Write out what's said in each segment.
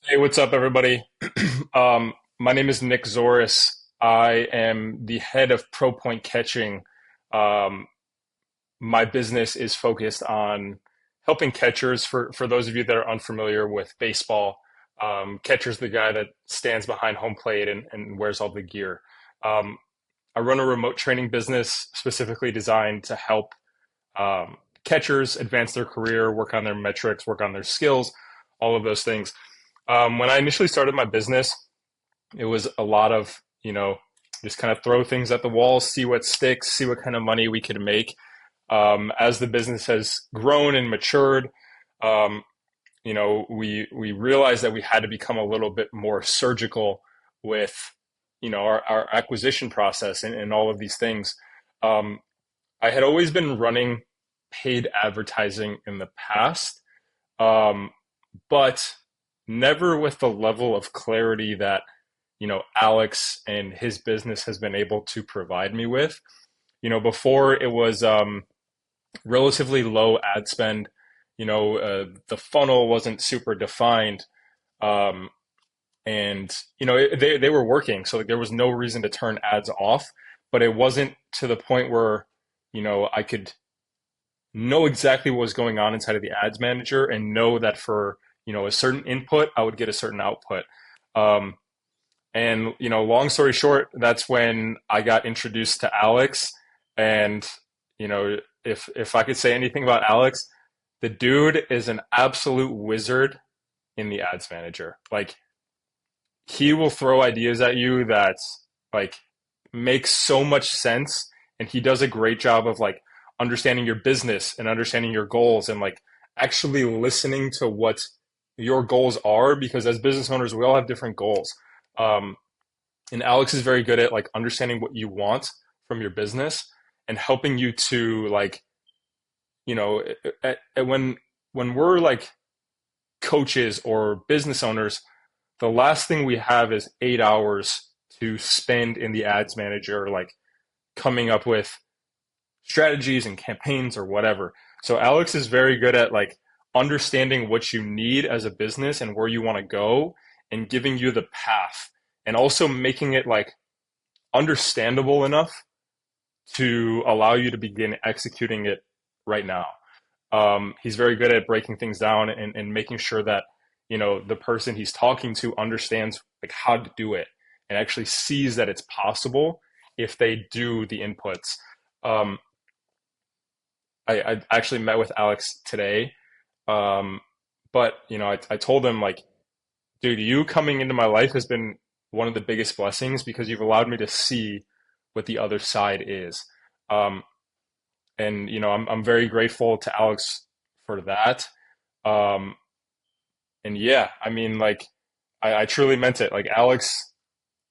Hey, what's up, everybody? My name is Nick Zoris. I am the head of Pro Point Catching. Um, my business is focused on helping catchers. For those of you that are unfamiliar with baseball, catcher's the guy that stands behind home plate and wears all the gear. Um, I run a remote training business specifically designed to help catchers advance their career, work on their metrics, work on their skills, all of those things. When I initially started my business, it was a lot of, just kind of throw things at the wall, see what sticks, see what kind of money we could make. As the business has grown and matured, um, we realized that we had to become a little bit more surgical with, our acquisition process and all of these things. Um, I had always been running paid advertising in the past, um, but never with the level of clarity that Alex and his business has been able to provide me with. Before it was relatively low ad spend. The funnel wasn't super defined, um, and they were working, so like, there was no reason to turn ads off. But it wasn't to the point where I could know exactly what was going on inside of the ads manager and know that for a certain input I would get a certain output. Um, and long story short, that's when I got introduced to Alex. And if I could say anything about Alex, the dude is an absolute wizard in the ads manager. Like, he will throw ideas at you that like make so much sense, and he does a great job of like understanding your business and understanding your goals and like actually listening to what your goals are, because as business owners we all have different goals. um, and Alex is very good at like understanding what you want from your business and helping you to like you know when we're like coaches or business owners, the last thing we have is 8 hours to spend in the ads manager, like coming up with strategies and campaigns or whatever. So Alex is very good at like understanding what you need as a business and where you want to go, and giving you the path, and also making it like understandable enough to allow you to begin executing it right now. He's very good at breaking things down and making sure that the person he's talking to understands like how to do it and actually sees that it's possible if they do the inputs. Um, I actually met with Alex today, um, but I told him like, dude, you coming into my life has been one of the biggest blessings because you've allowed me to see what the other side is. Um, and I'm very grateful to Alex for that. Um, and yeah, I mean, like, I truly meant it. Like, Alex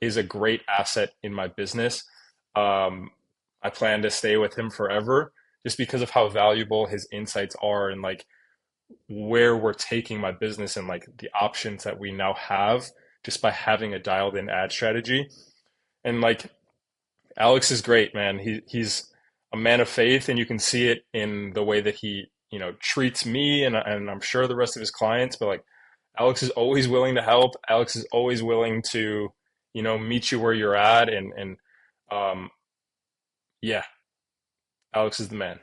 is a great asset in my business. Um, I plan to stay with him forever just because of how valuable his insights are, and like where we're taking my business and like the options that we now have just by having a dialed in ad strategy. And like, Alex is great, man. He's a man of faith, and you can see it in the way that he treats me, and I'm sure the rest of his clients. But like, Alex is always willing to help. Alex is always willing to meet you where you're at, and um, yeah, Alex is the man.